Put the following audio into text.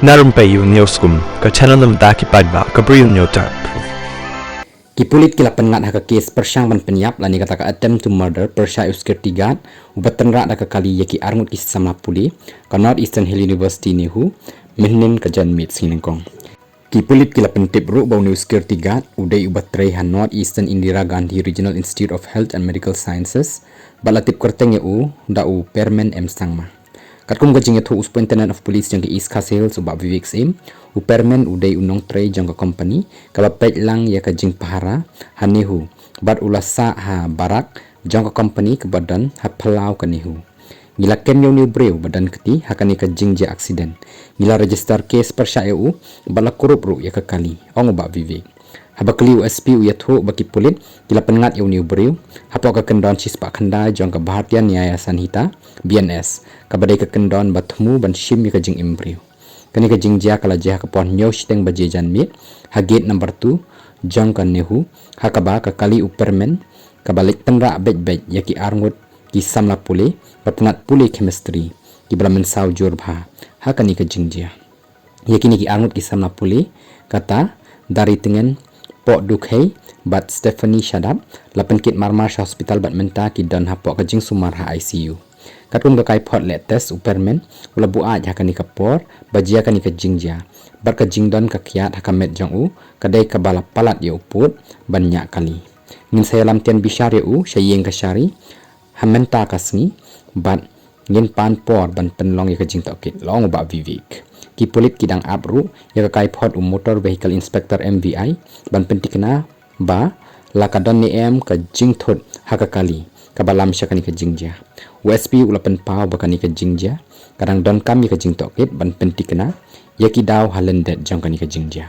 Na Rympei U ka channel nabynta ki paidbah ka Bri U Hynñiewtrep. Ki pulit kila Pynngat haka kes persyang ban pyniap lani kata ka attempt to murder persya uskirtigat ubatanra da ka kali yaki arngut ki samla pule ka North Eastern Hill University NEHU mihnin ka jan mit sinengkong. Ki pulit kila pentip ru bau ni uskirtigat udai ubatrei han North Eastern Indira Gandhi Regional Institute of Health and Medical Sciences balatip kyrteng u da u permen sangma. Katkum gajing itu Superintendent of Police jang ke East Khasi subak vivik sim upermen udai unong trei jang ke company kala pet lang ya ka jing pahara NEHU bad ulasa ha barak jang ke company ke badan ha pelau ke NEHU gila kem yo ni breu badan keti hakani ka jing je accident gila register case persya eu bala korup ru ya ka kali ong ubak vivik habakli USP uyathu baki pulit gila Pynngat yo ni breu hapok ka kyndon cis pak khandai jang ke Bharatiya Nyaya Sanhita BNS kabadai ka kyndon ba thmu ban shim ka jing imbreu kani ka jing ja kala ja ka pon nyo shteng ba je jan mit ha gate number 2 jang ka NEHU ha ka ba ka kali upermen ka balik tanra bet yaki arngut ki samla pule Pynngat pule chemistry ki balamen saw jur bha ha kani ka jing ja yaki ni ki arngut ki samla pule kata dari tengen pok dukhei bat Stephanie Shadap lapen kit marmar hospital bat menta ki dan hapok ka jing sumar ha ICU katun ga kai pot let test upermen ula buat ha kani kapor bajia kani ka jingja bar ka jingdon ka kiat ha kamet jong u kadai ka bala palat ya uput banyak kali ngin saya lam tian bishar ya u syayeng ka syari hamenta kasni bat ngin pan por ban penlong ya ka jing tokit long ba vivik ki pulit kidang abru ya ka kai pot motor vehicle inspector MVI ban pentikna ba lakadon ni ka jing thot ha ka kali kabalam syakani ka jingja USP ulapan pau bakani ka jingja kadang don kami ka jing tokit ban pentikna yaki daw halendet jang kani ka jingja